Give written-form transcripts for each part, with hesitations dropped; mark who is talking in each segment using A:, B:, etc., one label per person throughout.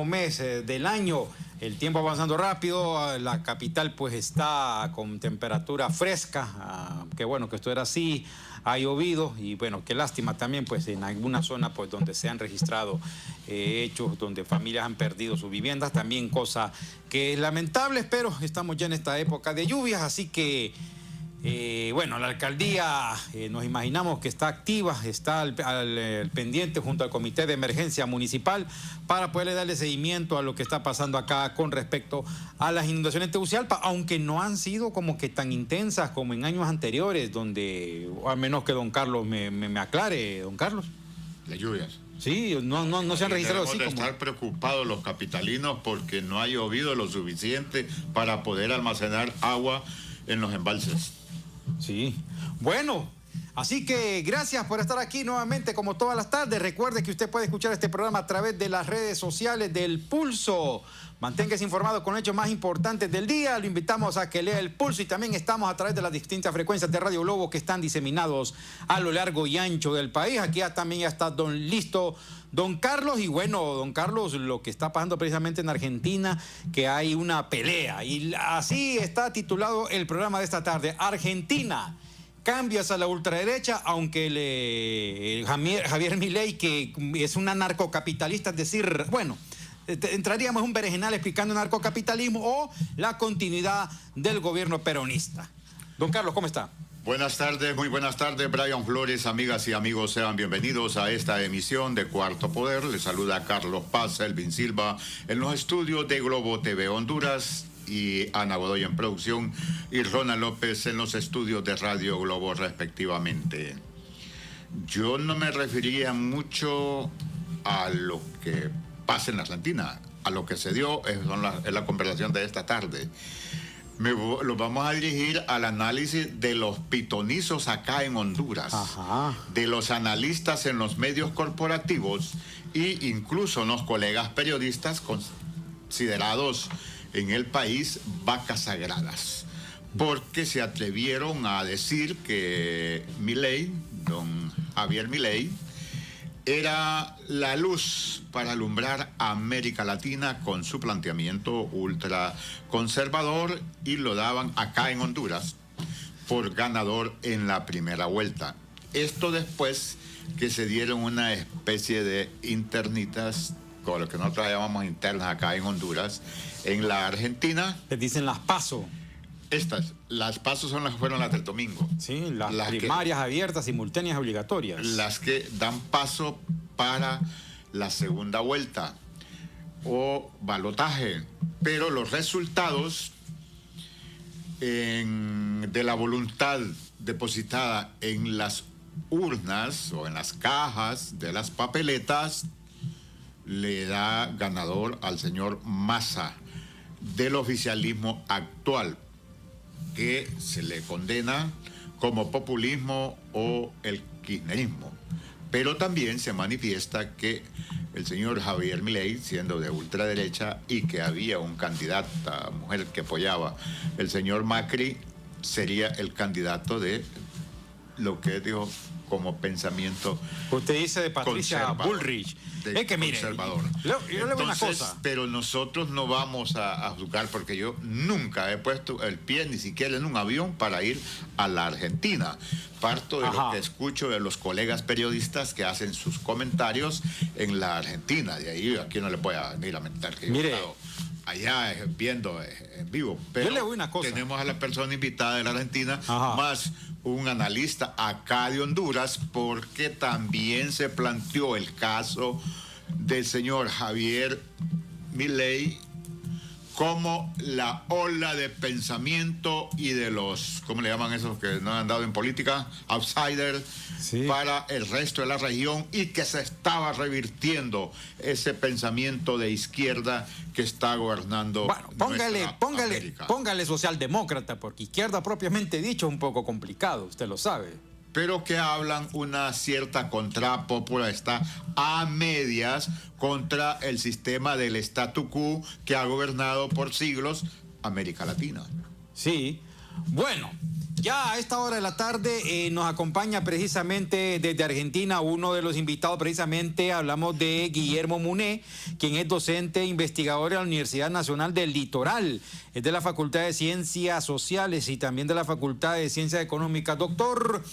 A: Mes del año, el tiempo avanzando rápido, la capital pues está con temperatura fresca, qué bueno que esto era así, ha llovido y bueno, qué lástima también pues en alguna zona pues donde se han registrado hechos donde familias han perdido sus viviendas, también cosa que es lamentable, pero estamos ya en esta época de lluvias, así que bueno, la alcaldía nos imaginamos que está activa, está al pendiente junto al Comité de Emergencia Municipal para poderle darle seguimiento a lo que está pasando acá con respecto a las inundaciones de Tegucigalpa, aunque no han sido como que tan intensas como en años anteriores, donde, al menos que don Carlos me aclare, don Carlos.
B: Las lluvias.
A: Sí, no se han registrado así como...
B: estar preocupados los capitalinos porque no ha llovido lo suficiente para poder almacenar agua en los embalses.
A: Sí, bueno, así que gracias por estar aquí nuevamente como todas las tardes. Recuerde que usted puede escuchar este programa a través de las redes sociales del Pulso. Manténgase informado con los hechos más importantes del día. Lo invitamos a que lea el Pulso y también estamos a través de las distintas frecuencias de Radio Globo que están diseminados a lo largo y ancho del país. Aquí también ya está listo don Carlos, y bueno, don Carlos, lo que está pasando precisamente en Argentina, que hay una pelea, y así está titulado el programa de esta tarde: Argentina, cambias a la ultraderecha, aunque Javier Milei, que es un anarcocapitalista, es decir, bueno, entraríamos en un berenjenal explicando el narcocapitalismo o la continuidad del gobierno peronista. Don Carlos, ¿cómo está?
B: Buenas tardes, muy buenas tardes, Brian Flores, amigas y amigos, sean bienvenidos a esta emisión de Cuarto Poder. Les saluda Carlos Paz, Elvin Silva, en los estudios de Globo TV Honduras, y Ana Godoy en producción, y Ronald López en los estudios de Radio Globo respectivamente. Yo no me refería mucho a lo que pasa en la Argentina, a lo que se dio es la conversación de esta tarde. Lo vamos a dirigir al análisis de los pitonizos acá en Honduras, de los analistas en los medios corporativos e incluso los colegas periodistas considerados en el país vacas sagradas, porque se atrevieron a decir que Milei, don Javier Milei, era la luz para alumbrar a América Latina con su planteamiento ultraconservador, y lo daban acá en Honduras por ganador en la primera vuelta. Esto después que se dieron una especie de internitas, con lo que nosotros llamamos internas acá en Honduras, en la Argentina.
A: Les dicen las PASO.
B: Las PASO fueron las del domingo.
A: Sí, las primarias abiertas, simultáneas, obligatorias.
B: Las que dan paso para la segunda vuelta o balotaje. Pero los resultados de la voluntad depositada en las urnas o en las cajas de las papeletas le da ganador al señor Massa del oficialismo actual, que se le condena como populismo o el kirchnerismo. Pero también se manifiesta que el señor Javier Milei, siendo de ultraderecha y que había un candidata mujer que apoyaba el señor Macri, sería el candidato de lo que dijo como pensamiento.
A: Usted dice de Patricia Bullrich. Es que mire,
B: conservador.
A: Yo le digo una cosa.
B: Pero nosotros no vamos a juzgar, porque yo nunca he puesto el pie ni siquiera en un avión para ir a la Argentina. Parto de lo que escucho de los colegas periodistas que hacen sus comentarios en la Argentina. De ahí aquí no le voy a venir a mentar que
A: mire,
B: yo he estado allá viendo en vivo. Pero
A: yo le voy una cosa.
B: Tenemos a la persona invitada de la Argentina, más un analista acá de Honduras, porque también se planteó el caso del señor Javier Milei como la ola de pensamiento y de los, ¿cómo le llaman esos que no han dado en política? Outsiders, sí, para el resto de la región, y que se estaba revirtiendo ese pensamiento de izquierda que está gobernando.
A: Bueno, póngale socialdemócrata, porque izquierda propiamente dicho es un poco complicado, usted lo sabe.
B: Pero que hablan una cierta contrapopular, está a medias contra el sistema del statu quo que ha gobernado por siglos América Latina.
A: Sí, bueno, Ya a esta hora de la tarde nos acompaña precisamente desde Argentina uno de los invitados, precisamente hablamos de Guillermo Muné, quien es docente e investigador en la Universidad Nacional del Litoral, es de la Facultad de Ciencias Sociales y también de la Facultad de Ciencias Económicas. Doctor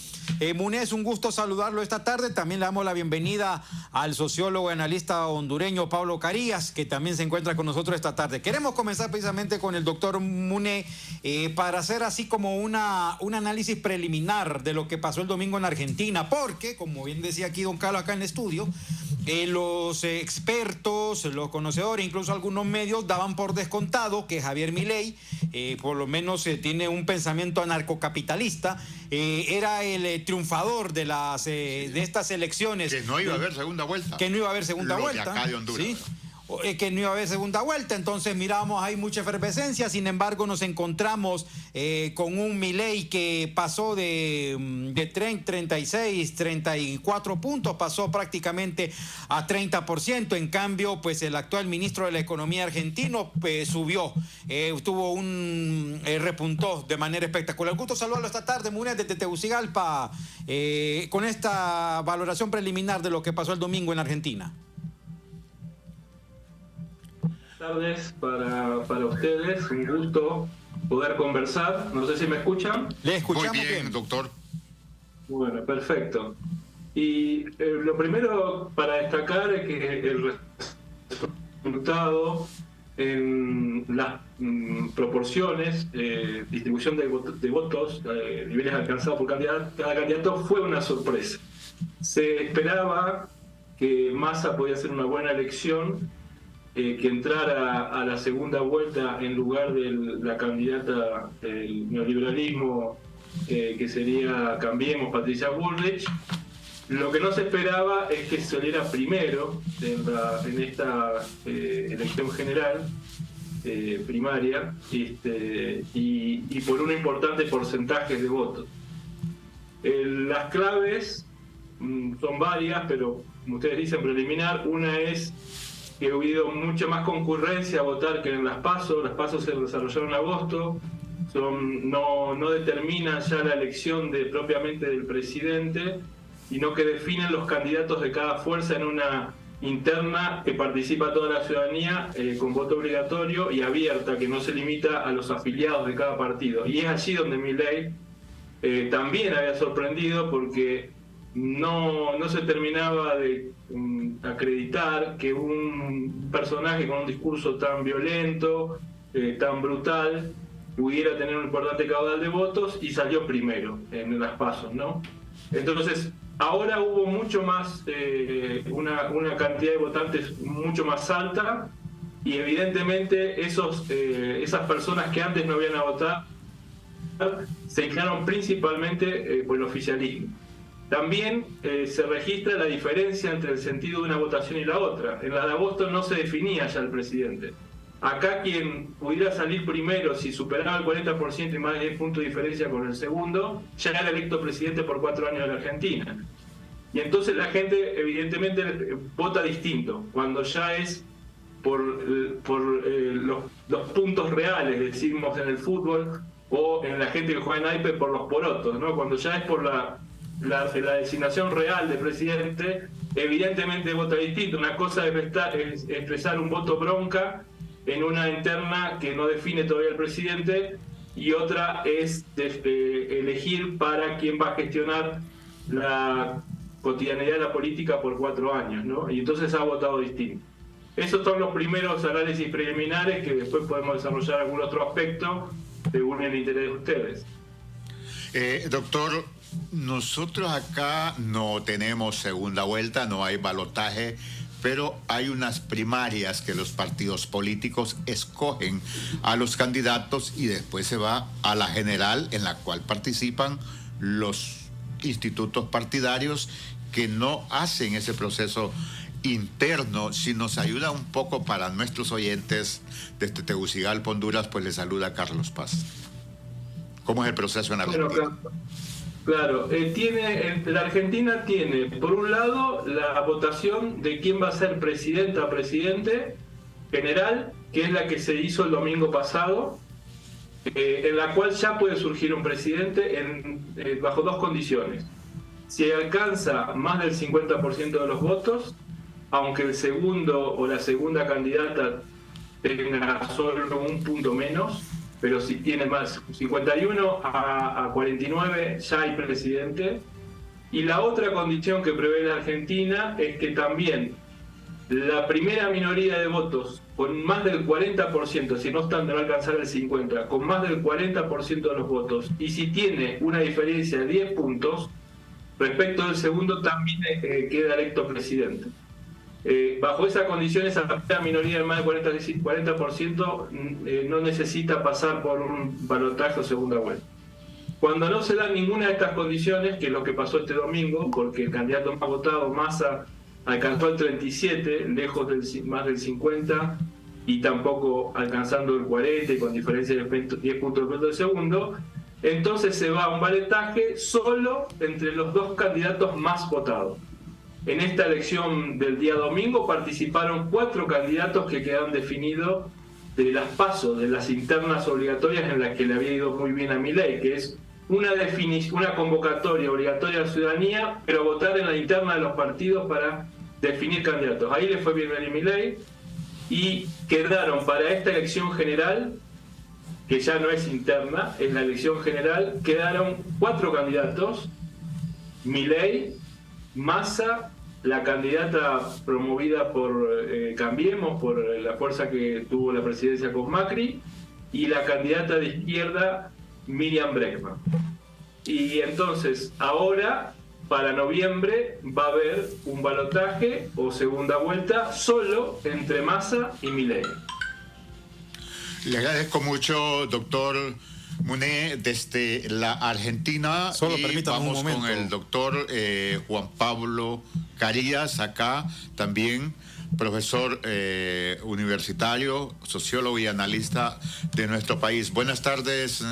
A: Muné, es un gusto saludarlo esta tarde. También le damos la bienvenida al sociólogo y analista hondureño Pablo Carías, que también se encuentra con nosotros esta tarde. Queremos comenzar precisamente con el doctor Muné para hacer así como un análisis preliminar de lo que pasó el domingo en Argentina, porque, como bien decía aquí don Carlos acá en el estudio, los expertos, los conocedores, incluso algunos medios daban por descontado que Javier Milei, por lo menos tiene un pensamiento anarcocapitalista, era el triunfador de estas elecciones.
B: Que no iba a haber segunda vuelta.
A: Que no iba a haber segunda vuelta.
B: De acá de Honduras.
A: ¿Sí? Que no iba a haber segunda vuelta, entonces miramos ahí mucha efervescencia. Sin embargo nos encontramos con un Milei que pasó de 36, 34 puntos, pasó prácticamente a 30%. En cambio, pues el actual ministro de la Economía argentino subió, repuntó de manera espectacular. Gusto saludarlo esta tarde, Muné, desde Tegucigalpa, con esta valoración preliminar de lo que pasó el domingo en Argentina.
C: Buenas tardes para ustedes, un gusto poder conversar. No sé si me escuchan.
A: Le escuchamos
B: muy bien, doctor.
C: Bueno, perfecto. Y lo primero para destacar es que el resultado en las proporciones, distribución de votos, niveles alcanzados por cada candidato, fue una sorpresa. Se esperaba que Massa podía hacer una buena elección, que entrara a la segunda vuelta en lugar de la candidata del neoliberalismo, que sería Cambiemos, Patricia Bullrich. Lo que no se esperaba es que saliera primero en esta elección general, primaria, y por un importante porcentaje de votos. Las claves son varias, pero como ustedes dicen, preliminar. Una es que ha habido mucha más concurrencia a votar que en las PASO. Las PASO se desarrollaron en agosto, no determinan ya la elección propiamente del presidente, sino que definen los candidatos de cada fuerza en una interna que participa toda la ciudadanía, con voto obligatorio y abierta, que no se limita a los afiliados de cada partido. Y es allí donde Milei también había sorprendido, porque no se terminaba de acreditar que un personaje con un discurso tan violento, tan brutal, pudiera tener un importante caudal de votos, y salió primero en las PASO, ¿no? Entonces, ahora hubo mucho más, una cantidad de votantes mucho más alta, y evidentemente esas personas que antes no habían a votar se inclinaron principalmente por el oficialismo. También se registra la diferencia entre el sentido de una votación y la otra. En la de agosto no se definía ya el presidente. Acá quien pudiera salir primero, si superaba el 40% y más de 10 puntos de diferencia con el segundo, ya era electo presidente por 4 años de la Argentina. Y entonces la gente evidentemente vota distinto, cuando ya es por los puntos reales, decimos en el fútbol, o en la gente que juega en naipe por los porotos, ¿no? Cuando ya es por la designación real de presidente, evidentemente vota distinto. Una cosa es expresar un voto bronca en una interna que no define todavía el presidente, y otra es elegir para quién va a gestionar la cotidianidad de la política por 4 años, ¿no? Y entonces ha votado distinto. Esos son los primeros análisis preliminares, que después podemos desarrollar algún otro aspecto según el interés de ustedes.
B: Doctor, nosotros acá no tenemos segunda vuelta, no hay balotaje, pero hay unas primarias que los partidos políticos escogen a los candidatos, y después se va a la general, en la cual participan los institutos partidarios, que no hacen ese proceso interno. Si nos ayuda un poco para nuestros oyentes desde Tegucigalpa, Honduras, pues les saluda Carlos Paz. ¿Cómo es el proceso en Argentina?
C: Claro, la Argentina tiene, por un lado, la votación de quién va a ser presidenta o presidente general, que es la que se hizo el domingo pasado. en la cual ya puede surgir un presidente bajo dos condiciones. Si alcanza más del 50% de los votos, aunque el segundo o la segunda candidata tenga solo un punto menos, pero si tiene más 51 a 49 ya hay presidente. Y la otra condición que prevé la Argentina es que también la primera minoría de votos con más del 40%, si no están de no alcanzar el 50%, con más del 40% de los votos, y si tiene una diferencia de 10 puntos, respecto del segundo también queda electo presidente. Bajo esa condición, esa primera minoría de más del 40% no necesita pasar por un balotaje o segunda vuelta. Cuando no se dan ninguna de estas condiciones, que es lo que pasó este domingo, porque el candidato más votado, Massa, alcanzó el 37, lejos más del 50, y tampoco alcanzando el 40 y con diferencia de 10 puntos del segundo, entonces se va a un baletaje solo entre los dos candidatos más votados. En esta elección del día domingo participaron 4 candidatos que quedaron definidos de las PASO, de las internas obligatorias en las que le había ido muy bien a Milei, que es una convocatoria obligatoria a la ciudadanía, pero votar en la interna de los partidos para definir candidatos. Ahí le fue bien a Milei y quedaron para esta elección general, que ya no es interna, es la elección general, quedaron 4 candidatos: Milei, Massa, la candidata promovida por Cambiemos, por la fuerza que tuvo la presidencia con Macri, y la candidata de izquierda Miriam Bregman. Y entonces ahora, para noviembre, va a haber un balotaje o segunda vuelta solo entre Massa y Milei.
B: Le agradezco mucho, doctor Muné, desde la Argentina.
A: Solo
B: y
A: permítame
B: vamos
A: un momento.
B: con el doctor Juan Pablo Carías, acá también profesor universitario, sociólogo y analista de nuestro país. Buenas tardes,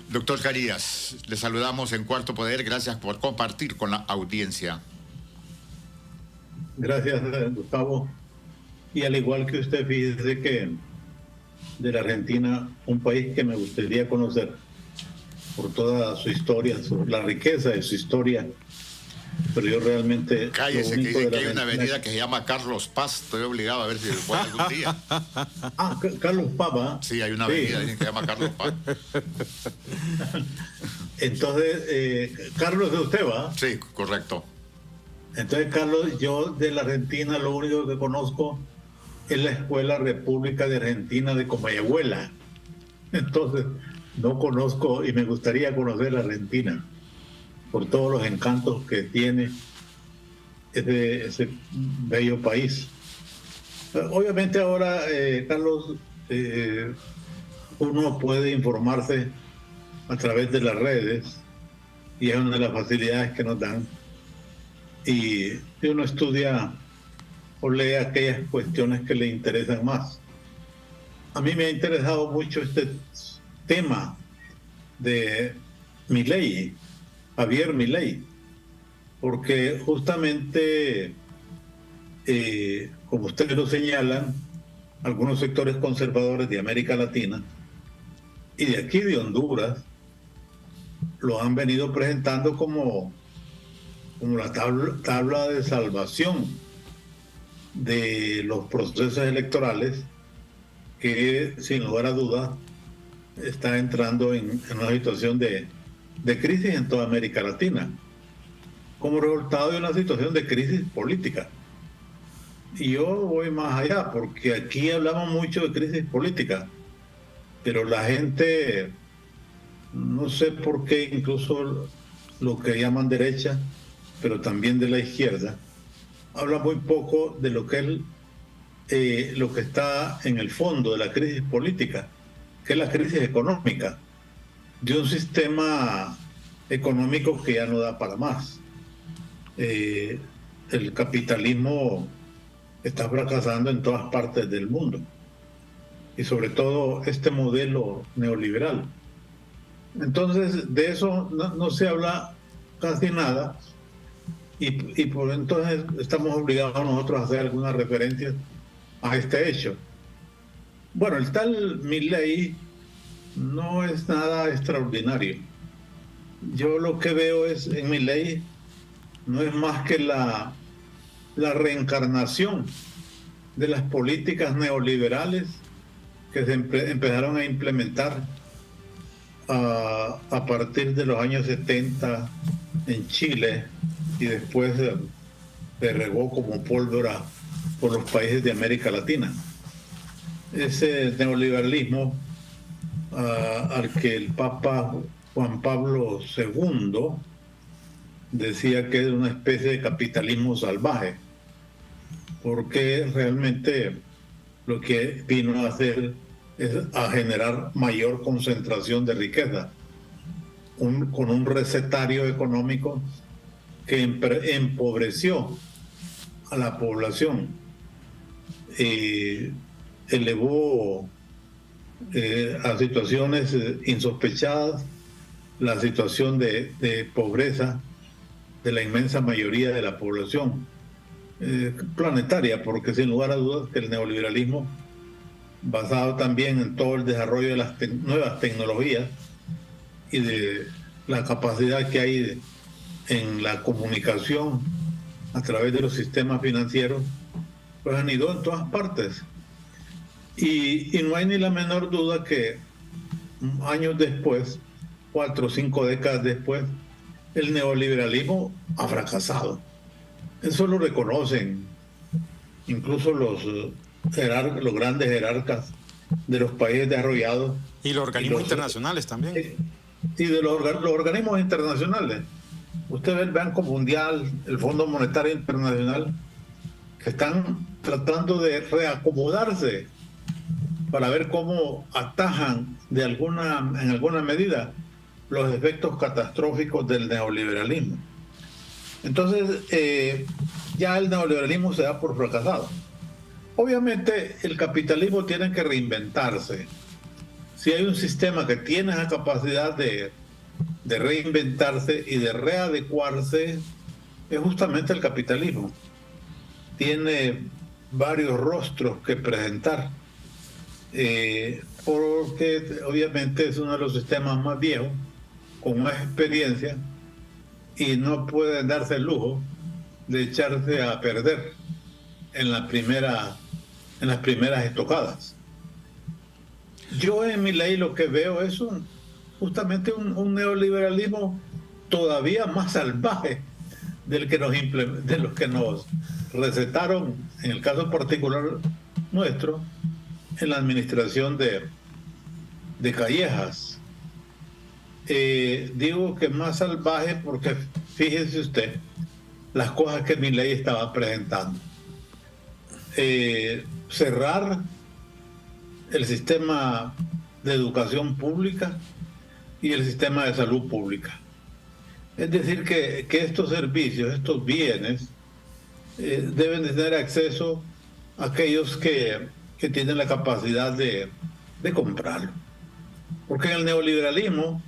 B: doctor Carías. Le saludamos en Cuarto Poder. Gracias por compartir con la audiencia.
D: Gracias, Gustavo. Y al igual que usted, fíjese que de la Argentina, un país que me gustaría conocer por toda su historia, la riqueza de su historia, pero yo realmente...
B: Cállese, que dicen que hay una avenida que se llama Carlos Paz. Estoy obligado a ver si puedo algún día.
D: Ah, Carlos Paz.
B: Sí, hay una avenida que se llama Carlos Paz.
D: Entonces, Carlos de usted, ¿va?
B: Sí, correcto.
D: Entonces, Carlos, yo de la Argentina lo único que conozco es la Escuela República de Argentina de Comayagüela. Entonces, no conozco y me gustaría conocer la Argentina por todos los encantos que tiene ese bello país. Obviamente ahora, Carlos, uno puede informarse a través de las redes y es una de las facilidades que nos dan. Y uno estudia o lee aquellas cuestiones que le interesan más. A mí me ha interesado mucho este tema de Milei, Javier Milei, porque justamente, como ustedes lo señalan, algunos sectores conservadores de América Latina y de aquí de Honduras lo han venido presentando como la tabla de salvación de los procesos electorales, que sin lugar a dudas está entrando en una situación de crisis en toda América Latina, como resultado de una situación de crisis política. Y yo voy más allá, porque aquí hablamos mucho de crisis política, pero la gente, no sé por qué, incluso lo que llaman derecha, pero también de la izquierda, habla muy poco de lo que es lo que está en el fondo de la crisis política, que es la crisis económica, de un sistema económico que ya no da para más. El capitalismo está fracasando en todas partes del mundo, y sobre todo este modelo neoliberal. Entonces, de eso no se habla casi nada, y por entonces estamos obligados nosotros a hacer algunas referencias a este hecho. Bueno, el tal Milei no es nada extraordinario. Yo lo que veo es en Milei no es más que la reencarnación de las políticas neoliberales que se empezaron a implementar a partir de los años 70 en Chile y después se regó como pólvora por los países de América Latina. Ese neoliberalismo al que el Papa Juan Pablo II decía que es una especie de capitalismo salvaje, porque realmente lo que vino a hacer es a generar mayor concentración de riqueza, con un recetario económico que empobreció a la población, elevó a situaciones insospechadas la situación de pobreza de la inmensa mayoría de la población planetaria, porque sin lugar a dudas que el neoliberalismo, basado también en todo el desarrollo de las nuevas tecnologías y de la capacidad que hay en la comunicación a través de los sistemas financieros, pues han ido en todas partes. Y no hay ni la menor duda que años después, 4 o 5 décadas después, el neoliberalismo ha fracasado. Eso lo reconocen incluso los grandes jerarcas de los países desarrollados.
A: Y los organismos internacionales también.
D: Y de los organismos internacionales. Usted ve el Banco Mundial, el Fondo Monetario Internacional, que están tratando de reacomodarse para ver cómo atajan en alguna medida los efectos catastróficos del neoliberalismo. Entonces, ya el neoliberalismo se da por fracasado. Obviamente, el capitalismo tiene que reinventarse. Si hay un sistema que tiene esa capacidad de reinventarse y de readecuarse, es justamente el capitalismo. Tiene varios rostros que presentar, porque obviamente es uno de los sistemas más viejos, con más experiencia, y no puede darse el lujo de echarse a perder en las primeras estocadas. Yo en Milei lo que veo es justamente un neoliberalismo todavía más salvaje de los que nos recetaron, en el caso particular nuestro, en la administración de Callejas. Digo que más salvaje porque fíjese usted las cosas que Milei estaba presentando. Cerrar el sistema de educación pública y el sistema de salud pública. Es decir, que estos servicios, estos bienes, deben de tener acceso a aquellos que tienen la capacidad de comprarlo. Porque en el neoliberalismo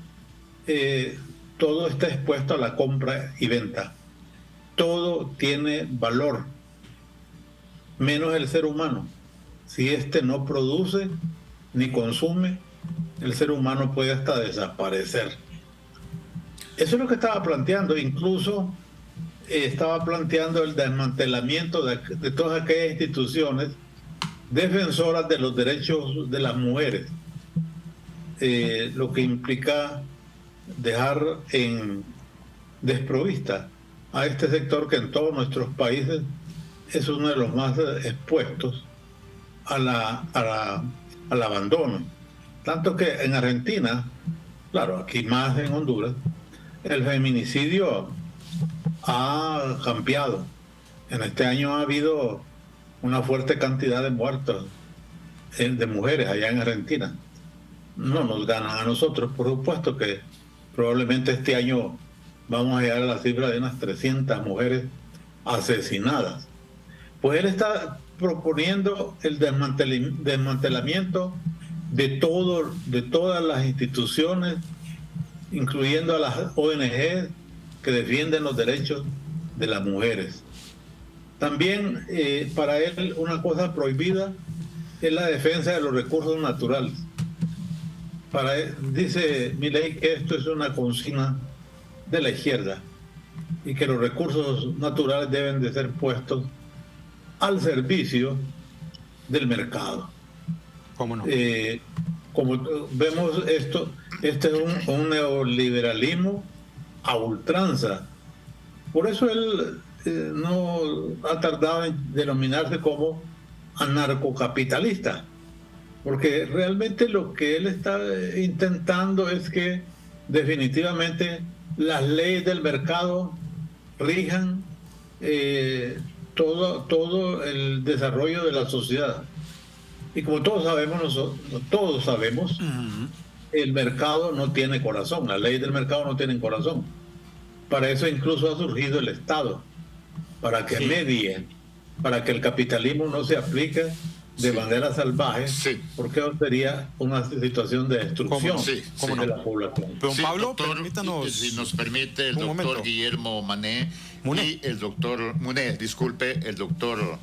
D: todo está expuesto a la compra y venta. Todo tiene valor, menos el ser humano. Si éste no produce ni consume, el ser humano puede hasta desaparecer. Eso es lo que estaba planteando. Incluso estaba planteando el desmantelamiento de todas aquellas instituciones defensoras de los derechos de las mujeres, lo que implica dejar en desprovista a este sector que en todos nuestros países es uno de los más expuestos al abandono. Tanto que en Argentina, claro, aquí más en Honduras, el feminicidio ha cambiado. En este año ha habido una fuerte cantidad de muertos de mujeres allá en Argentina. No nos ganan a nosotros, por supuesto que probablemente este año vamos a llegar a la cifra de unas 300 mujeres asesinadas. Pues él está proponiendo el desmantelamiento de todas las instituciones, incluyendo a las ONG que defienden los derechos de las mujeres. También para él una cosa prohibida es la defensa de los recursos naturales. dice Milei que esto es una consigna de la izquierda y que los recursos naturales deben de ser puestos al servicio del mercado.
A: ¿Cómo no?
D: Como vemos esto, este es un neoliberalismo a ultranza. Por eso él no ha tardado en denominarse como anarcocapitalista, porque realmente lo que él está intentando es que definitivamente las leyes del mercado rijan todo el desarrollo de la sociedad. Y como todos sabemos, el mercado no tiene corazón, las leyes del mercado no tienen corazón. Para eso incluso ha surgido el Estado, para que medie, para que el capitalismo no se aplique de manera salvaje, porque sería una situación de destrucción de la población.
A: Pero Pablo,
B: doctor,
A: permítanos,
B: si nos permite, el doctor
A: momento.
B: Guillermo Muné y el doctor el doctor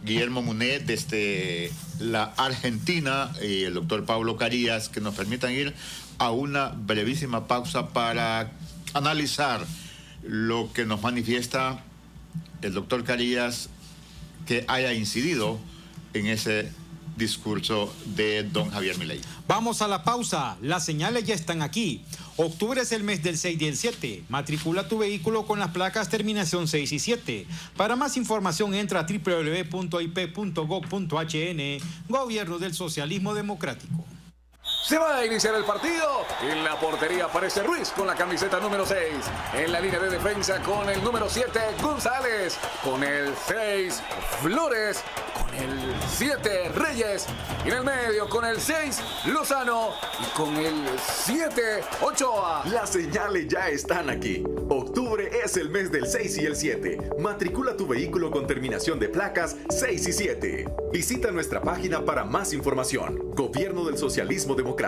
B: Guillermo Muné desde la Argentina y el doctor Pablo Carías, que nos permitan ir a una brevísima pausa para analizar lo que nos manifiesta el doctor Carías, que haya incidido en ese discurso de don Javier Milei.
A: Vamos a la pausa. Las señales ya están aquí. Octubre es el mes del 6 y el 7. Matricula tu vehículo con las placas terminación 6 y 7. Para más información entra a www.ip.gov.hn. Gobierno del Socialismo Democrático.
E: Se va a iniciar el partido. En la portería aparece Ruiz con la camiseta número 6. En la línea de defensa con el número 7, González. Con el 6, Flores. Con el 7, Reyes. Y en el medio con el 6, Lozano. Y con el 7, Ochoa.
F: Las señales ya están aquí. Octubre es el mes del 6 y el 7. Matricula tu vehículo con terminación de placas 6 y 7. Visita nuestra página para más información. Gobierno del Socialismo Democrático.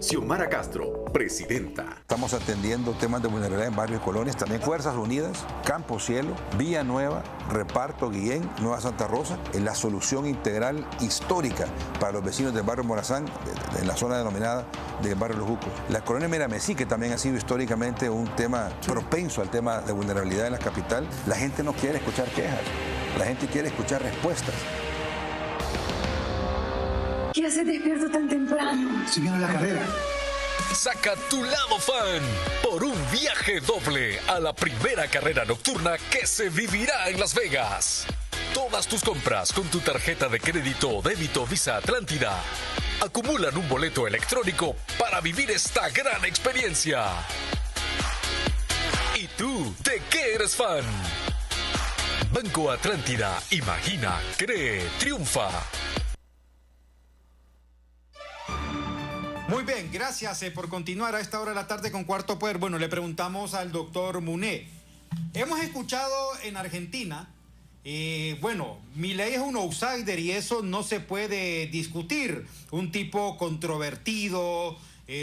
F: Xiomara Castro, presidenta.
G: Estamos atendiendo temas de vulnerabilidad en barrios y colonias, también Fuerzas Unidas, Campo Cielo, Villa Nueva, Reparto Guillén, Nueva Santa Rosa, en la solución integral histórica para los vecinos del barrio Morazán, en la zona denominada del barrio Los Jucos. La colonia Miramesí, que también ha sido históricamente un tema propenso al tema de vulnerabilidad en la capital. La gente no quiere escuchar quejas, la gente quiere escuchar respuestas.
H: ¿Qué haces despierto tan temprano?
I: Siguiendo la carrera.
J: Saca tu lado fan por un viaje doble a la primera carrera nocturna que se vivirá en Las Vegas. Todas tus compras con tu tarjeta de crédito o débito Visa Atlántida acumulan un boleto electrónico para vivir esta gran experiencia. ¿Y tú, de qué eres fan? Banco Atlántida, imagina, cree, triunfa.
A: Muy bien, gracias por continuar a esta hora de la tarde con Cuarto Poder. Bueno, le preguntamos al doctor Muné. Hemos escuchado en Argentina, Milei es un outsider y eso no se puede discutir. Un tipo controvertido,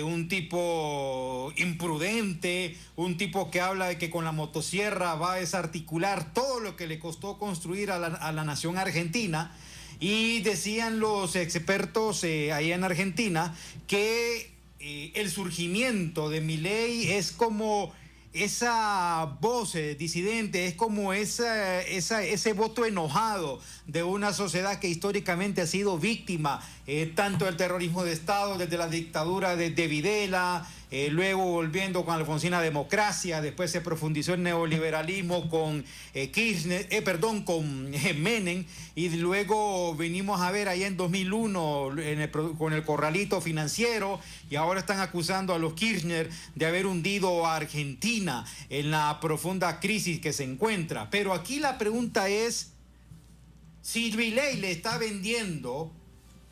A: un tipo imprudente, un tipo que habla de que con la motosierra va a desarticular todo lo que le costó construir a la nación argentina. Y decían los expertos ahí en Argentina que el surgimiento de Milei es como esa voz disidente, es como ese voto enojado de una sociedad que históricamente ha sido víctima tanto del terrorismo de Estado, desde la dictadura de Videla, luego volviendo con Alfonsina democracia, después se profundizó el neoliberalismo con con Menem, y luego venimos a ver ahí en 2001 con el corralito financiero, y ahora están acusando a los Kirchner de haber hundido a Argentina en la profunda crisis que se encuentra. Pero aquí la pregunta es, si Milei le está vendiendo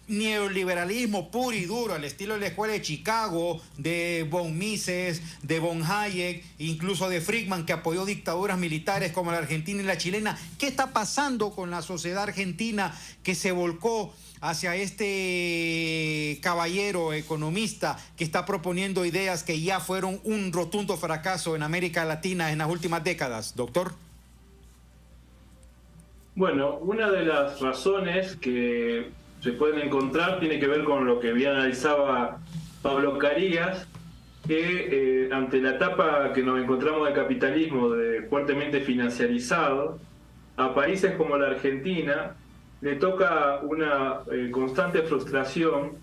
A: neoliberalismo puro y duro al estilo de la escuela de Chicago, de von Mises, de von Hayek, incluso de Friedman, que apoyó dictaduras militares como la argentina y la chilena, ¿qué está pasando con la sociedad argentina que se volcó hacia este caballero economista que está proponiendo ideas que ya fueron un rotundo fracaso en América Latina en las últimas décadas, doctor?
C: Bueno, una de las razones que se pueden encontrar tiene que ver con lo que bien analizaba Pablo Carías, que ante la etapa que nos encontramos de capitalismo fuertemente financiarizado, a países como la Argentina le toca una constante frustración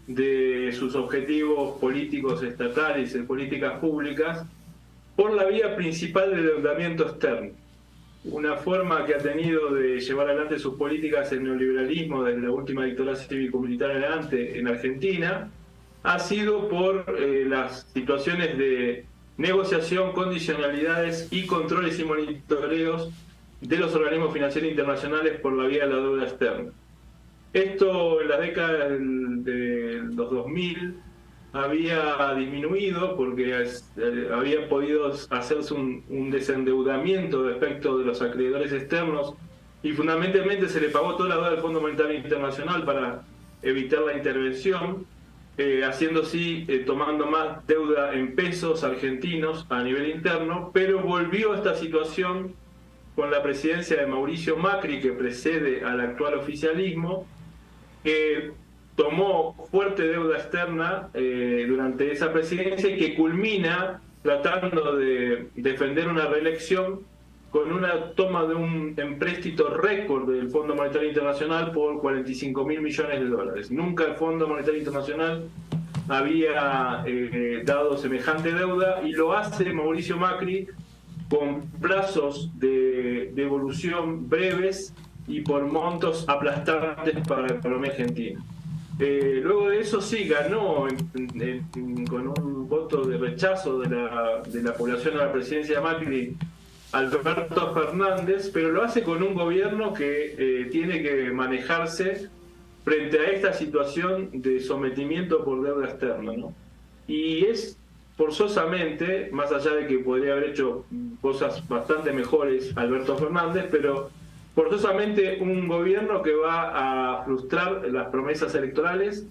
C: de sus objetivos políticos estatales y de políticas públicas por la vía principal del endeudamiento externo. Una forma que ha tenido de llevar adelante sus políticas el neoliberalismo desde la última dictadura cívico-militar en adelante en Argentina ha sido por las situaciones de negociación, condicionalidades y controles y monitoreos de los organismos financieros internacionales por la vía de la deuda externa. Esto en las décadas de los 2000 había disminuido porque había podido hacerse un desendeudamiento respecto de los acreedores externos y fundamentalmente se le pagó toda la deuda del Fondo Monetario Internacional para evitar la intervención, haciendo así, tomando más deuda en pesos argentinos a nivel interno, pero volvió esta situación con la presidencia de Mauricio Macri, que precede al actual oficialismo, que tomó fuerte deuda externa durante esa presidencia y que culmina tratando de defender una reelección con una toma de un empréstito récord del Fondo Monetario Internacional por 45.000 millones de dólares. Nunca el Fondo Monetario Internacional había dado semejante deuda y lo hace Mauricio Macri con plazos de devolución breves y por montos aplastantes para la economía argentina. Luego de eso sí ganó con un voto de rechazo de la población a la presidencia de Macri Alberto Fernández, pero lo hace con un gobierno que tiene que manejarse frente a esta situación de sometimiento por deuda externa, ¿no? Y es forzosamente, más allá de que podría haber hecho cosas bastante mejores Alberto Fernández, pero forzosamente un gobierno que va a frustrar las promesas electorales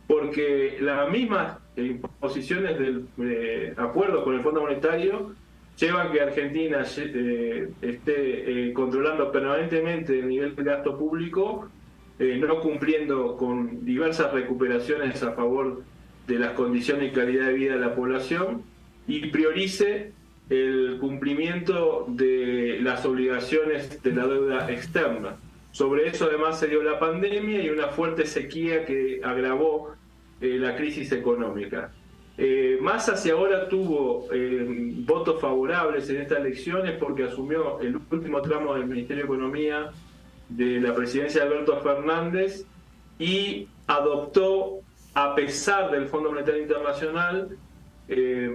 C: porque las mismas imposiciones del acuerdo con el Fondo Monetario llevan que Argentina esté controlando permanentemente el nivel de gasto público, no cumpliendo con diversas recuperaciones a favor de las condiciones y calidad de vida de la población y priorice el cumplimiento de las obligaciones de la deuda externa. Sobre eso además se dio la pandemia y una fuerte sequía que agravó la crisis económica. Massa hacia ahora tuvo votos favorables en estas elecciones porque asumió el último tramo del Ministerio de Economía de la presidencia de Alberto Fernández y adoptó, a pesar del Fondo Monetario Internacional,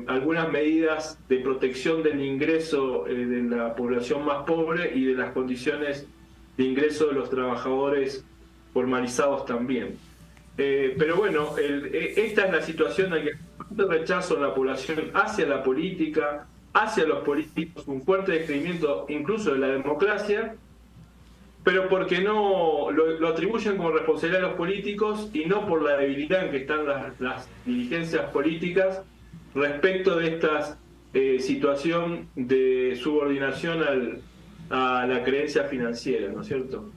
C: algunas medidas de protección del ingreso de la población más pobre y de las condiciones de ingreso de los trabajadores formalizados también. Pero bueno, esta es la situación en la que hay un rechazo en la población hacia la política, hacia los políticos, un fuerte descreimiento incluso de la democracia, pero porque no lo atribuyen como responsabilidad de los políticos y no por la debilidad en que están las dirigencias políticas respecto de esta situación de subordinación a la creencia financiera, ¿no es cierto?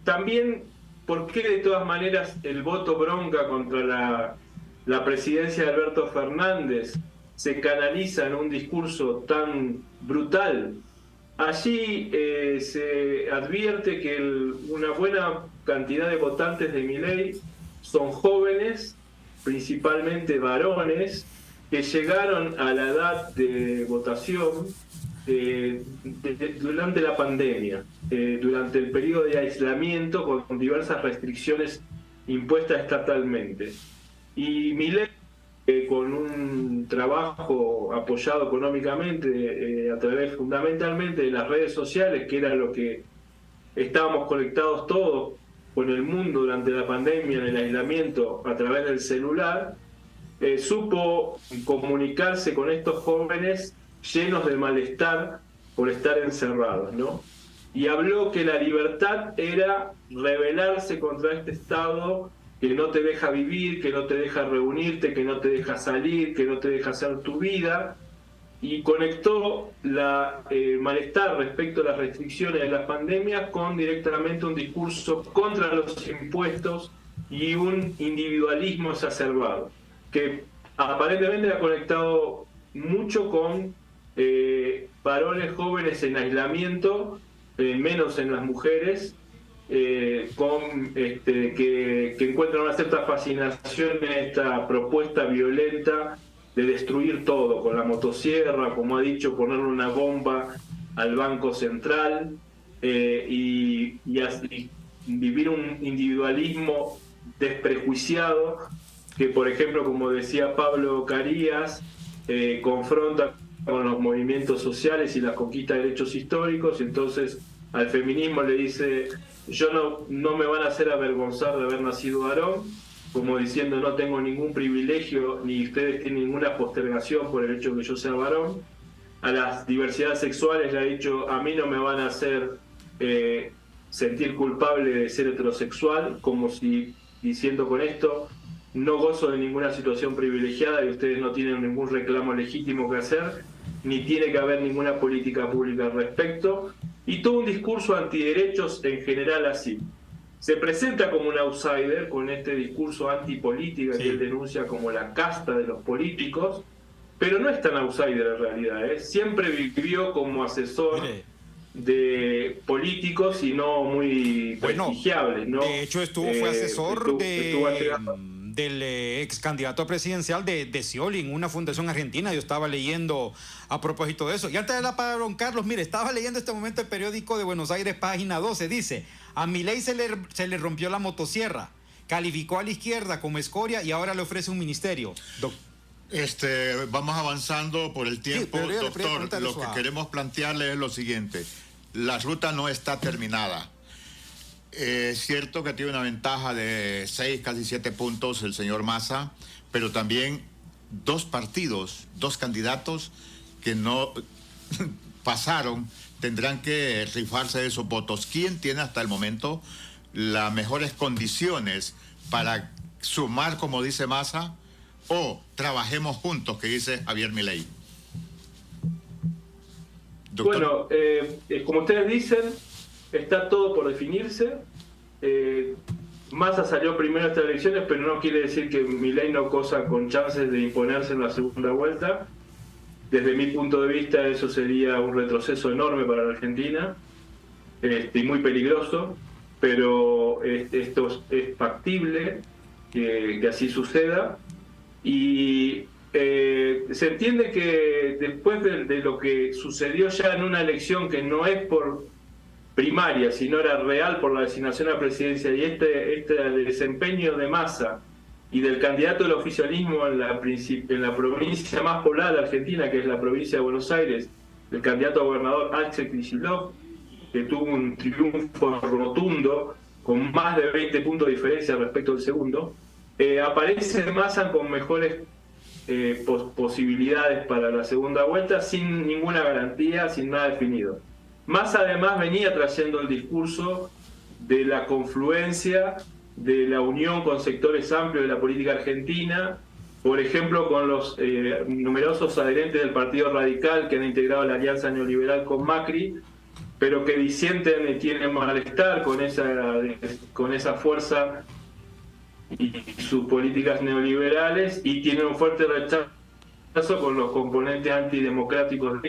C: También, ¿por qué de todas maneras el voto bronca contra la presidencia de Alberto Fernández se canaliza en un discurso tan brutal? Allí se advierte que una buena cantidad de votantes de Milei son jóvenes, principalmente varones, que llegaron a la edad de votación durante la pandemia, durante el periodo de aislamiento con diversas restricciones impuestas estatalmente. Y Milei, con un trabajo apoyado económicamente a través fundamentalmente de las redes sociales, que era lo que estábamos conectados todos con el mundo durante la pandemia, en el aislamiento, a través del celular, supo comunicarse con estos jóvenes llenos de malestar por estar encerrados, ¿no? Y habló que la libertad era rebelarse contra este Estado que no te deja vivir, que no te deja reunirte, que no te deja salir, que no te deja hacer tu vida, y conectó el malestar respecto a las restricciones de las pandemias con directamente un discurso contra los impuestos y un individualismo exacerbado, que aparentemente ha conectado mucho con varones jóvenes en aislamiento, menos en las mujeres, que encuentran una cierta fascinación en esta propuesta violenta de destruir todo con la motosierra, como ha dicho, ponerle una bomba al Banco Central y vivir un individualismo desprejuiciado que, por ejemplo, como decía Pablo Carías, confronta con los movimientos sociales y la conquista de derechos históricos. Entonces al feminismo le dice: yo no me van a hacer avergonzar de haber nacido varón, como diciendo no tengo ningún privilegio ni ustedes tienen ninguna postergación por el hecho de que yo sea varón. A las diversidades sexuales le ha dicho: a mí no me van a hacer sentir culpable de ser heterosexual, como si diciendo con esto no gozo de ninguna situación privilegiada y ustedes no tienen ningún reclamo legítimo que hacer, ni tiene que haber ninguna política pública al respecto. Y todo un discurso antiderechos en general así. Se presenta como un outsider con este discurso antipolítica que él denuncia como la casta de los políticos, pero no es tan outsider en realidad, ¿eh? Siempre vivió como asesor de políticos y no muy prestigiables, ¿no?
A: De hecho fue asesor del ex candidato presidencial de Scioli en una fundación argentina. Yo estaba leyendo a propósito de eso. Y antes de la palabra, don Carlos, mire, estaba leyendo este momento el periódico de Buenos Aires, página 12, dice: a Milei se le rompió la motosierra, calificó a la izquierda como escoria y ahora le ofrece un ministerio.
B: Vamos avanzando por el tiempo,
A: sí,
B: doctor. Lo que queremos plantearle es lo siguiente: la ruta no está terminada. Es cierto que tiene una ventaja de 6, casi 7 puntos el señor Massa, pero también 2 partidos, 2 candidatos que no pasaron, tendrán que rifarse esos votos. ¿Quién tiene hasta el momento las mejores condiciones para sumar, como dice Massa, o trabajemos juntos, que dice Javier Milei?
C: Doctor. Bueno, como ustedes dicen, está todo por definirse. Massa salió primero a estas elecciones, pero no quiere decir que Milei no cosa con chances de imponerse en la segunda vuelta. Desde mi punto de vista, eso sería un retroceso enorme para la Argentina y muy peligroso, pero esto es factible que así suceda. Y se entiende que después de lo que sucedió ya en una elección que no es por primaria, sino era real por la designación a la presidencia, y este desempeño de Massa y del candidato del oficialismo en la provincia más poblada de Argentina, que es la provincia de Buenos Aires, el candidato a gobernador Axel Kicillof, que tuvo un triunfo rotundo con más de 20 puntos de diferencia respecto al segundo, aparece Massa con mejores posibilidades para la segunda vuelta, sin ninguna garantía, sin nada definido. Massa además venía trayendo el discurso de la confluencia, de la unión con sectores amplios de la política argentina, por ejemplo con los numerosos adherentes del Partido Radical que han integrado la alianza neoliberal con Macri, pero que disienten y tienen malestar con esa fuerza y sus políticas neoliberales, y tienen un fuerte rechazo con los componentes antidemocráticos.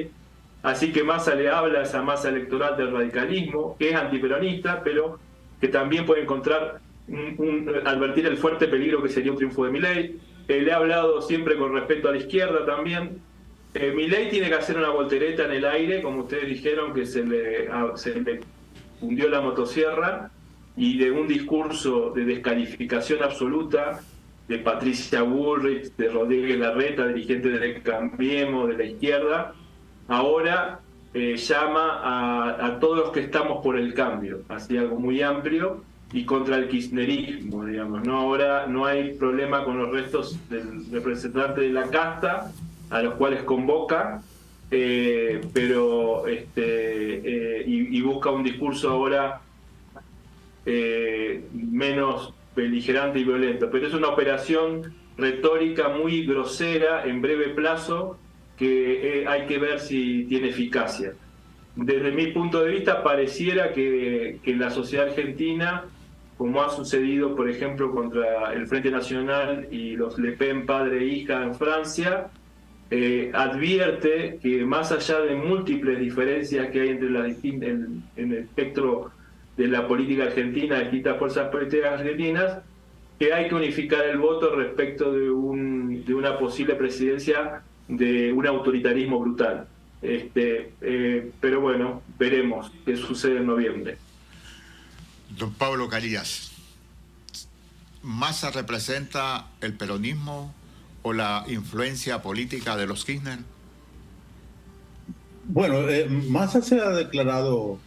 C: Así que Massa le habla a esa masa electoral del radicalismo, que es antiperonista, pero que también puede encontrar advertir el fuerte peligro que sería un triunfo de Milei. Le ha hablado siempre con respecto a la izquierda también. Milei tiene que hacer una voltereta en el aire, como ustedes dijeron, que se le hundió la motosierra, y de un discurso de descalificación absoluta de Patricia Bullrich, de Rodríguez Larreta, dirigente de Cambiemos, de la izquierda, ahora llama a todos los que estamos por el cambio, así algo muy amplio, y contra el kirchnerismo, digamos, ¿no? Ahora no hay problema con los restos del representante de la casta, a los cuales convoca, pero y busca un discurso ahora menos beligerante y violento, pero es una operación retórica muy grosera en breve plazo que hay que ver si tiene eficacia. Desde mi punto de vista pareciera que la sociedad argentina como ha sucedido, por ejemplo, contra el Frente Nacional y los Le Pen padre e hija en Francia, advierte que más allá de múltiples diferencias que hay entre en el espectro de la política argentina, de distintas fuerzas políticas argentinas, que hay que unificar el voto respecto de una posible presidencia de un autoritarismo brutal. Pero bueno, veremos qué sucede en noviembre.
B: Don Pablo Carías, ¿Massa representa el peronismo o la influencia política de los Kirchner?
D: Bueno, Massa se ha declarado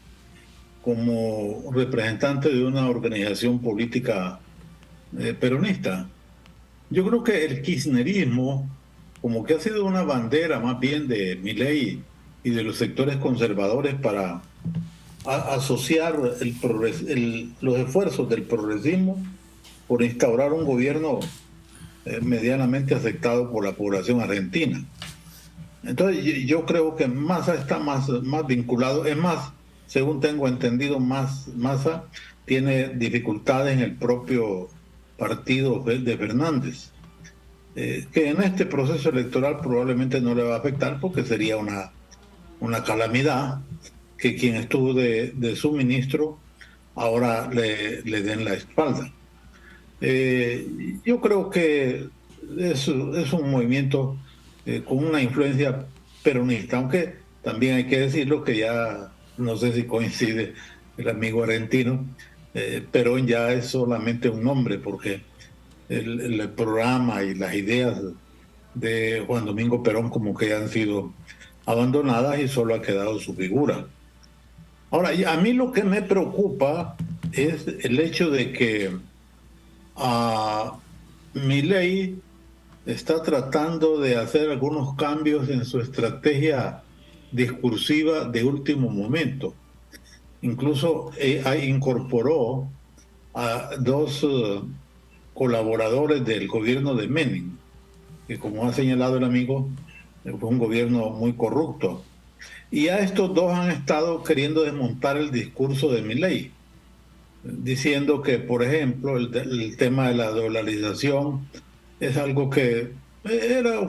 D: como representante de una organización política peronista. Yo creo que el kirchnerismo, como que ha sido una bandera más bien de Milei y de los sectores conservadores para asociar los esfuerzos del progresismo por instaurar un gobierno medianamente aceptado por la población argentina. Entonces yo creo que Massa está más vinculado, es más, según tengo entendido, Massa tiene dificultades en el propio partido de Fernández, que en este proceso electoral probablemente no le va a afectar porque sería una calamidad que quien estuvo de su ministro ahora le den la espalda. Yo creo que es un movimiento con una influencia peronista, aunque también hay que decirlo que ya no sé si coincide el amigo argentino, Perón ya es solamente un nombre porque el programa y las ideas de Juan Domingo Perón como que han sido abandonadas y solo ha quedado su figura. Ahora, a mí lo que me preocupa es el hecho de que Milei está tratando de hacer algunos cambios en su estrategia discursiva de último momento. Incluso incorporó a dos colaboradores del gobierno de Menem, que como ha señalado el amigo, fue un gobierno muy corrupto. Y a estos dos han estado queriendo desmontar el discurso de Milei, diciendo que, por ejemplo, el tema de la dolarización es algo que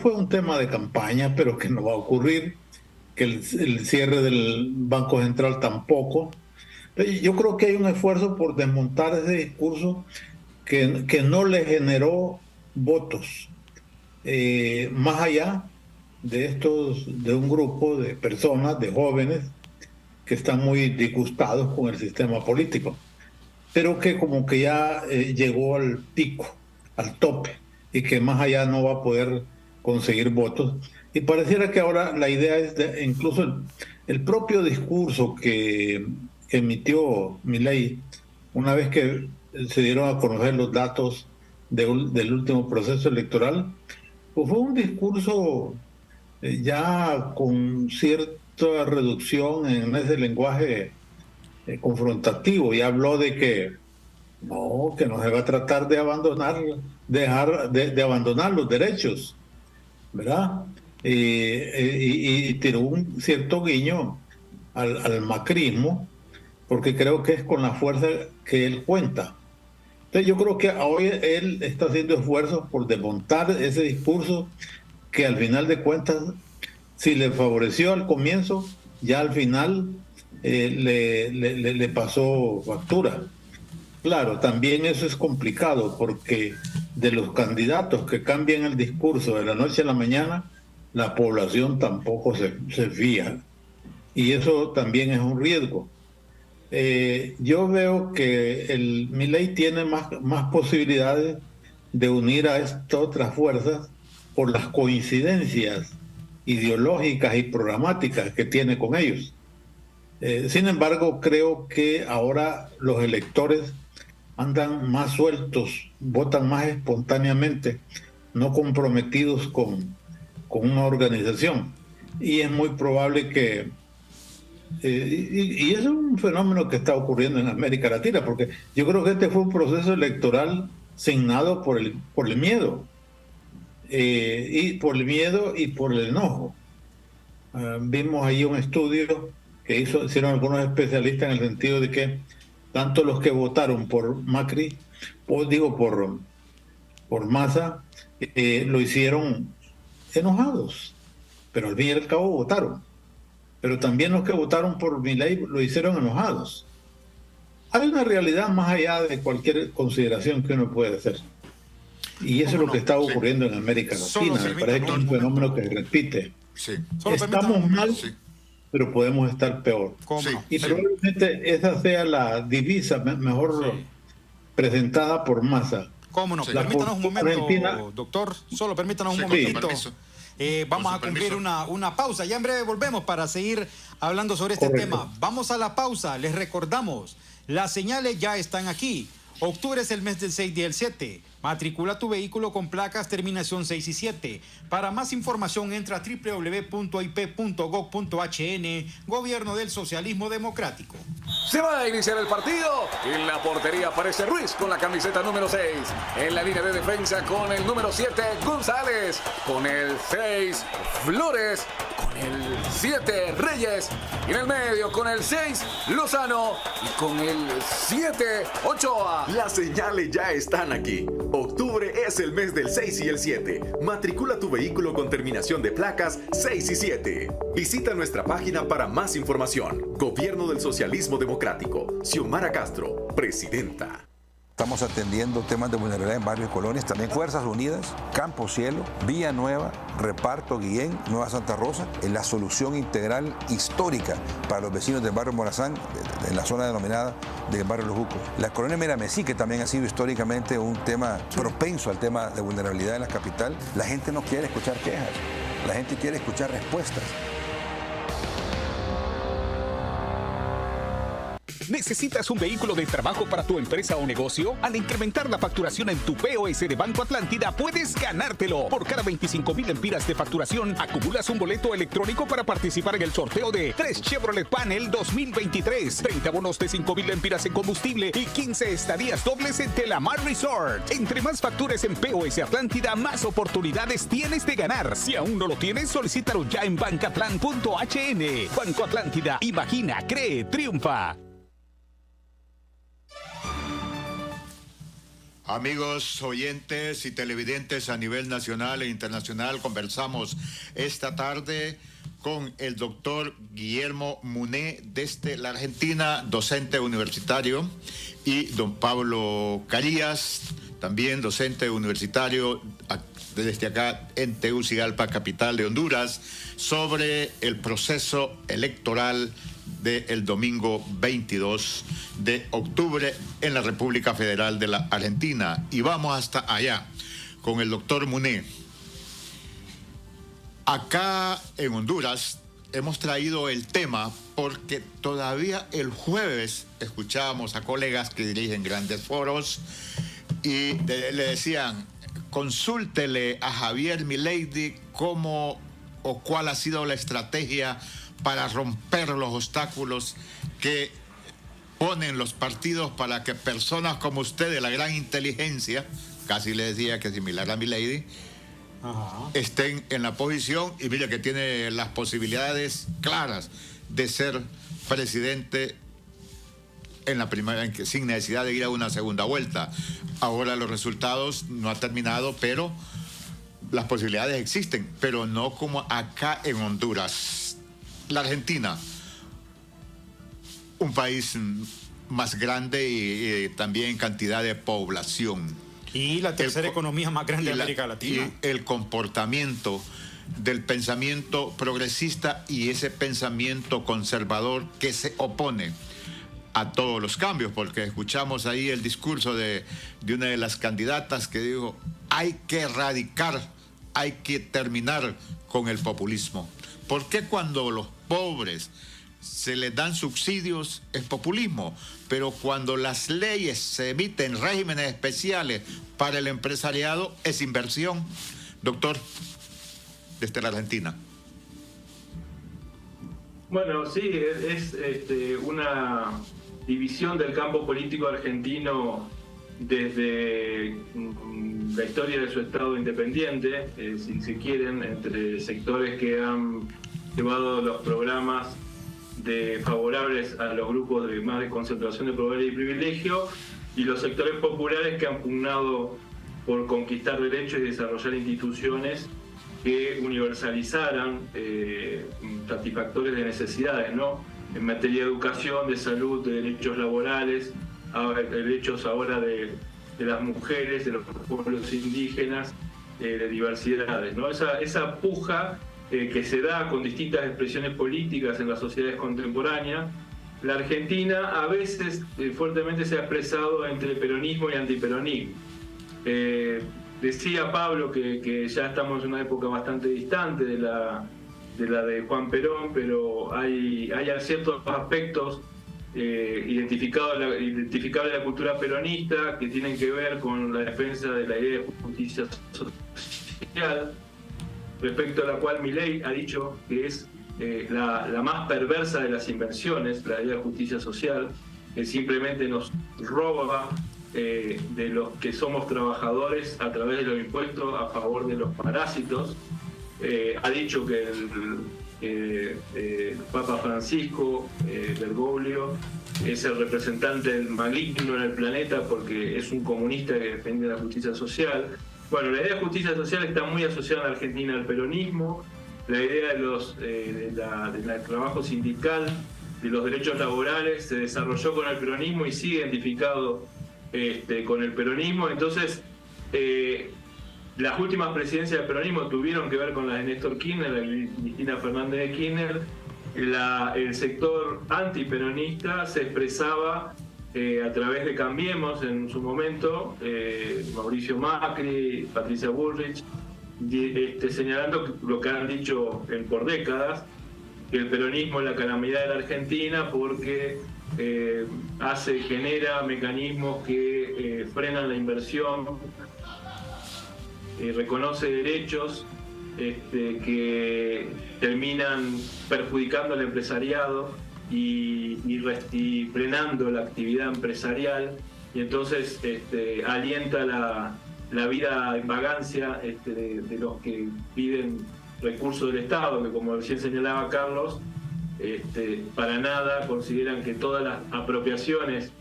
D: fue un tema de campaña, pero que no va a ocurrir, que el cierre del Banco Central tampoco. Yo creo que hay un esfuerzo por desmontar ese discurso que no le generó votos, más allá de un grupo de personas, de jóvenes, que están muy disgustados con el sistema político, pero que como que ya llegó al pico, al tope, y que más allá no va a poder conseguir votos. Y pareciera que ahora la idea es incluso el propio discurso que emitió Milei una vez que se dieron a conocer los datos del último proceso electoral, pues fue un discurso ya con cierta reducción en ese lenguaje confrontativo, y habló de que no se va a tratar de abandonar los derechos, ¿verdad? Y tiró un cierto guiño al macrismo, porque creo que es con la fuerza que él cuenta. Entonces yo creo que hoy él está haciendo esfuerzos por desmontar ese discurso que al final de cuentas, si le favoreció al comienzo, ya al final le pasó factura. Claro, también eso es complicado porque de los candidatos que cambian el discurso de la noche a la mañana, la población tampoco se fía. Y eso también es un riesgo. Yo veo que Milei tiene más posibilidades de unir a estas otras fuerzas por las coincidencias ideológicas y programáticas que tiene con ellos. Sin embargo, creo que ahora los electores andan más sueltos, votan más espontáneamente, no comprometidos con una organización. Y es muy probable que y es un fenómeno que está ocurriendo en América Latina, porque yo creo que este fue un proceso electoral signado por el miedo, y por el miedo y por el enojo. Vimos ahí un estudio que hicieron algunos especialistas en el sentido de que tanto los que votaron por Macri, o digo por Massa, lo hicieron enojados, pero al fin y al cabo votaron. Pero también los que votaron por Milei lo hicieron enojados. Hay una realidad más allá de cualquier consideración que uno puede hacer. Y eso es lo que está ocurriendo en América Latina. Me parece que es un fenómeno que se repite.
B: Sí.
D: Estamos mal, pero podemos estar peor. Y probablemente esa sea la divisa mejor presentada por Massa.
A: ¿Cómo no? Permítanos un momento, doctor. Solo permítanos un momentito. Vamos a cumplir una pausa. Ya en breve volvemos para seguir hablando sobre este tema. Vamos a la pausa. Les recordamos, las señales ya están aquí. Octubre es el mes del 6 y el 7. Matricula tu vehículo con placas terminación 6 y 7. Para más información entra a www.ip.gov.hn. Gobierno del Socialismo Democrático.
E: Se va a iniciar el partido. En la portería aparece Ruiz con la camiseta número 6. En la línea de defensa con el número 7, González. Con el 6, Flores. Con el 7, Reyes. Y en el medio con el 6, Lozano. Y con el 7, Ochoa.
F: Las señales ya están aquí. Octubre es el mes del 6 y el 7. Matricula tu vehículo con terminación de placas 6 y 7. Visita nuestra página para más información. Gobierno del Socialismo Democrático. Xiomara Castro, presidenta.
G: Estamos atendiendo temas de vulnerabilidad en varios colonias, también Fuerzas Unidas, Campo Cielo, Villa Nueva, Reparto Guillén, Nueva Santa Rosa, en la solución integral histórica para los vecinos del barrio Morazán, en la zona denominada del barrio Los Jucos. La colonia Miramesí, que también ha sido históricamente un tema propenso al tema de vulnerabilidad en la capital. La gente no quiere escuchar quejas, la gente quiere escuchar respuestas.
I: ¿Necesitas un vehículo de trabajo para tu empresa o negocio? Al incrementar la facturación en tu POS de Banco Atlántida, puedes ganártelo. Por cada 25,000 lempiras de facturación, acumulas un boleto electrónico para participar en el sorteo de 3 Chevrolet Panel 2023, 30 bonos de 5,000 lempiras en combustible y 15 estadías dobles en Telamar Resort. Entre más factures en POS Atlántida, más oportunidades tienes de ganar. Si aún no lo tienes, solicítalo ya en bancatlan.hn. Banco Atlántida, imagina, cree, triunfa.
B: Amigos oyentes y televidentes a nivel nacional e internacional, conversamos esta tarde con el doctor Guillermo Muné desde la Argentina, docente universitario, y don Pablo Carías, también docente universitario desde acá en Tegucigalpa, capital de Honduras, sobre el proceso electoral del domingo 22 de octubre en la República Federal de la Argentina. Y vamos hasta allá con el doctor Muné. Acá en Honduras hemos traído el tema porque todavía el jueves escuchábamos a colegas que dirigen grandes foros y le decían, consúltele a Javier Milei cómo o cuál ha sido la estrategia para romper los obstáculos que ponen los partidos para que personas como usted de la gran inteligencia, casi le decía que similar a Milei, estén en la posición, y mire que tiene las posibilidades claras de ser presidente en la primera, sin necesidad de ir a una segunda vuelta. Ahora los resultados no han terminado, pero las posibilidades existen, pero no como acá en Honduras. La Argentina, un país más grande y también en cantidad de población.
A: Y la tercera economía más grande de América Latina.
B: Y el comportamiento del pensamiento progresista y ese pensamiento conservador que se opone a todos los cambios, porque escuchamos ahí el discurso de una de las candidatas que dijo, hay que erradicar, hay que terminar con el populismo. ¿Por qué cuando los pobres se les dan subsidios es populismo? Pero cuando las leyes se emiten regímenes especiales para el empresariado es inversión. Doctor, desde la Argentina.
C: Bueno, sí, es una división del campo político argentino desde la historia de su Estado independiente, si se quieren, entre sectores que han llevado los programas favorables a los grupos de más de concentración de poder y privilegio, y los sectores populares que han pugnado por conquistar derechos y desarrollar instituciones que universalizaran satisfactores de necesidades, ¿no? En materia de educación, de salud, de derechos laborales, derechos ahora de las mujeres, de los pueblos indígenas, de diversidades, ¿no? Esa puja que se da con distintas expresiones políticas en las sociedades contemporáneas. La Argentina a veces fuertemente se ha expresado entre peronismo y antiperonismo. Decía Pablo que ya estamos en una época bastante distante de la de Juan Perón, pero hay ciertos aspectos identificables de la cultura peronista que tienen que ver con la defensa de la idea de justicia social, respecto a la cual Milei ha dicho que es la más perversa de las invenciones, la idea de justicia social, que simplemente nos roba de los que somos trabajadores a través de los impuestos a favor de los parásitos. Ha dicho que el Papa Francisco Bergoglio es el representante del maligno en el planeta porque es un comunista que defiende la justicia social. Bueno, la idea de justicia social está muy asociada en Argentina al peronismo. La idea del trabajo sindical, de los derechos laborales, se desarrolló con el peronismo y sigue identificado con el peronismo. Entonces, las últimas presidencias del peronismo tuvieron que ver con las de Néstor Kirchner, la de Cristina Fernández de Kirchner. El sector antiperonista se expresaba a través de Cambiemos en su momento, Mauricio Macri, Patricia Bullrich, señalando lo que han dicho por décadas, que el peronismo es la calamidad de la Argentina porque genera mecanismos que frenan la inversión, reconoce derechos que terminan perjudicando al empresariado y frenando la actividad empresarial, y entonces alienta la vida en vagancia de los que piden recursos del Estado, que como recién señalaba Carlos, para nada consideran que todas las apropiaciones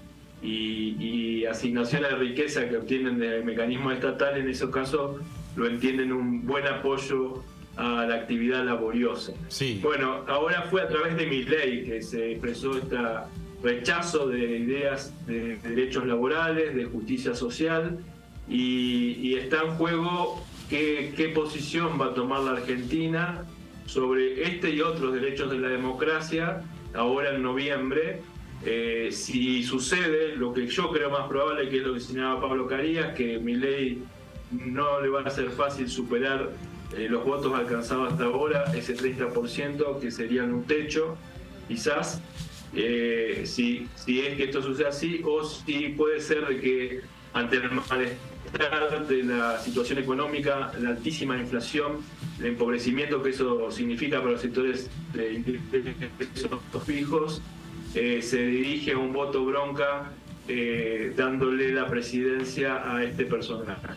C: y asignaciones de riqueza que obtienen del mecanismo estatal, en esos casos lo entienden un buen apoyo a la actividad laboriosa.
A: Sí.
C: Bueno, ahora fue a través de Milei que se expresó este rechazo de ideas de derechos laborales, de justicia social, y está en juego qué posición va a tomar la Argentina sobre y otros derechos de la democracia ahora en noviembre. Si sucede lo que yo creo más probable, que es lo que señalaba Pablo Carías, que Milei no le va a ser fácil superar los votos alcanzados hasta ahora, ese 30% que serían un techo, quizás, si es que esto sucede así, o si puede ser de que ante el malestar de la situación económica, la altísima inflación, el empobrecimiento que eso significa para los sectores de ingresos fijos, se dirige a un voto bronca dándole la presidencia a este personaje.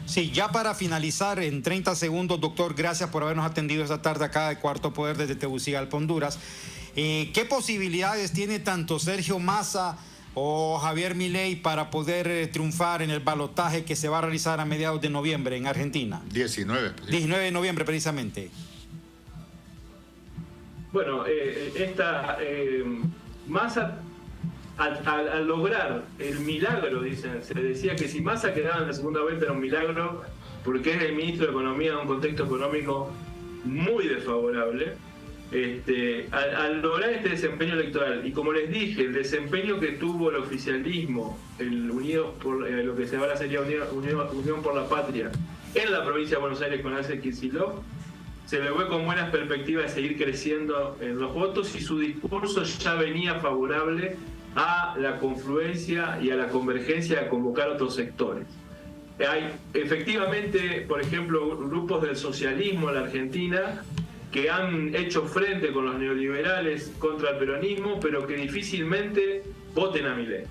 A: Sí, ya para finalizar, en 30 segundos, doctor, gracias por habernos atendido esta tarde acá de Cuarto Poder desde Tegucigalpa, Honduras. ¿Qué posibilidades tiene tanto Sergio Massa o Javier Milei para poder triunfar en el balotaje que se va a realizar a mediados de noviembre en Argentina?
B: 19
A: de noviembre, precisamente.
C: Bueno, Massa, al lograr el milagro, se decía que si Massa quedaba en la segunda vuelta era un milagro, porque es el ministro de Economía de un contexto económico muy desfavorable. Al lograr este desempeño electoral, y como les dije, el desempeño que tuvo el oficialismo, el Unidos por lo que ahora sería Unión por la Patria, en la provincia de Buenos Aires con Axel Kicillof, se le ve con buenas perspectivas de seguir creciendo en los votos, y su discurso ya venía favorable a la confluencia y a la convergencia de convocar otros sectores. Hay efectivamente, por ejemplo, grupos del socialismo en la Argentina que han hecho frente con los neoliberales contra el peronismo, pero que difícilmente voten a Milei.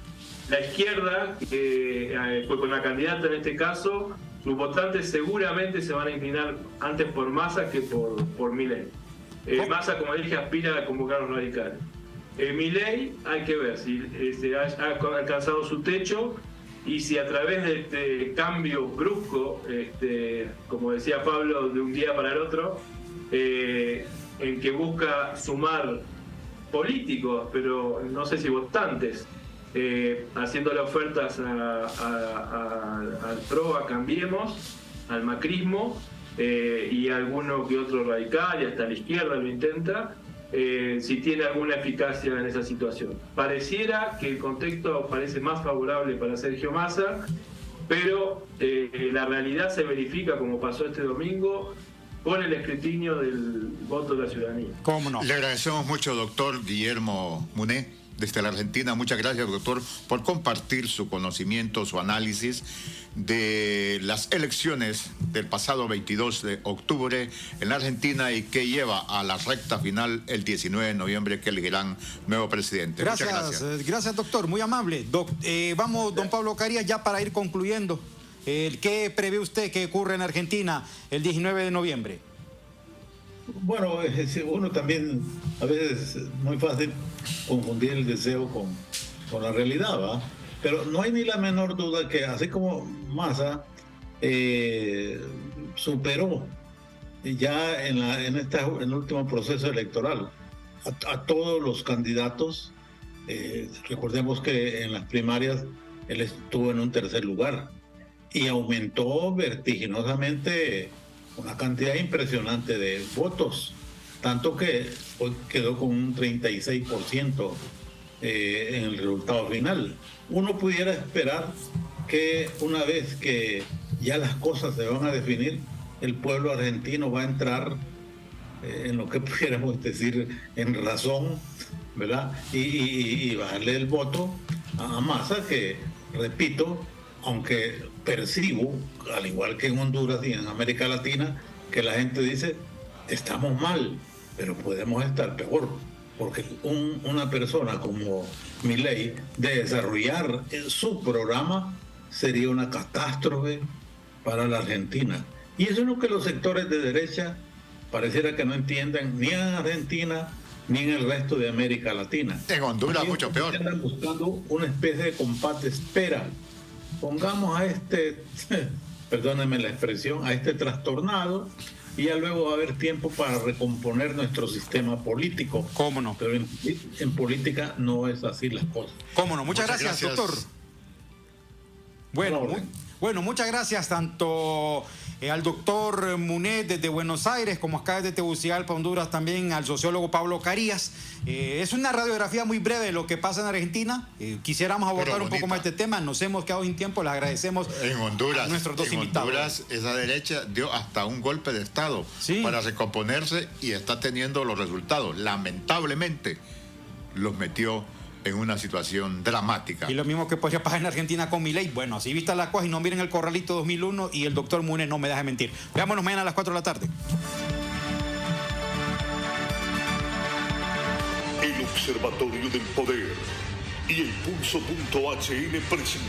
C: La izquierda, que fue con la candidata en este caso, sus votantes seguramente se van a inclinar antes por Massa que por Milei. Massa, como dije, aspira a convocar a los radicales. Milei, hay que ver si ha alcanzado su techo y si a través de este cambio brusco, como decía Pablo, de un día para el otro, en que busca sumar políticos, pero no sé si votantes, haciéndole ofertas al PRO, a Cambiemos, al macrismo, y alguno que otro radical, y hasta la izquierda lo intenta, si tiene alguna eficacia en esa situación. Pareciera que el contexto parece más favorable para Sergio Massa, pero la realidad se verifica, como pasó este domingo, con el escrutinio del voto de la ciudadanía.
A: ¿Cómo no?
B: Le agradecemos mucho, doctor Guillermo Muné, desde la Argentina. Muchas gracias, doctor, por compartir su conocimiento, su análisis de las elecciones del pasado 22 de octubre en la Argentina y que lleva a la recta final el 19 de noviembre, que elegirán nuevo presidente.
A: Gracias,
B: muchas gracias.
A: Gracias, doctor, muy amable. Vamos, don Pablo Carías, ya para ir concluyendo. ¿Qué prevé usted que ocurre en Argentina el 19 de noviembre?
D: Bueno, uno también a veces es muy fácil confundir el deseo con la realidad, ¿va? Pero no hay ni la menor duda que así como Massa superó ya en el último proceso electoral a todos los candidatos. Recordemos que en las primarias él estuvo en un tercer lugar y aumentó vertiginosamente una cantidad impresionante de votos, tanto que hoy quedó con un 36% en el resultado final. Uno pudiera esperar que una vez que ya las cosas se van a definir, el pueblo argentino va a entrar en lo que pudiéramos decir en razón, ¿verdad? Y darle el voto a Massa, que, repito, aunque percibo, al igual que en Honduras y en América Latina, que la gente dice, estamos mal, pero podemos estar peor, porque una persona como Milei, de desarrollar su programa, sería una catástrofe para la Argentina. Y eso es lo que los sectores de derecha pareciera que no entienden, ni en Argentina, ni en el resto de América Latina.
B: En Honduras mucho peor.
D: Están buscando una especie de compás de espera. Pongamos a perdónenme la expresión, a este trastornado, y ya luego va a haber tiempo para recomponer nuestro sistema político.
A: ¿Cómo no?
D: Pero en política no es así las cosas.
A: ¿Cómo no? Muchas gracias, doctor. Bueno, muchas gracias tanto al doctor Muné desde Buenos Aires, como acá desde Tegucigalpa, Honduras, también al sociólogo Pablo Carías. Es una radiografía muy breve de lo que pasa en Argentina. Quisiéramos abordar un poco más este tema. Nos hemos quedado sin tiempo. Les agradecemos
B: en Honduras,
A: a nuestros dos invitados.
B: En Honduras, esa derecha dio hasta un golpe de Estado para recomponerse y está teniendo los resultados. Lamentablemente, los metió en una situación dramática.
A: Y lo mismo que podría pasar en Argentina con Milei. Bueno, así vista las cosas, y no miren el Corralito 2001 y el doctor Muné no me deja mentir. Veámonos mañana a las 4 de la tarde.
K: El Observatorio del Poder y el Pulso.hn presenta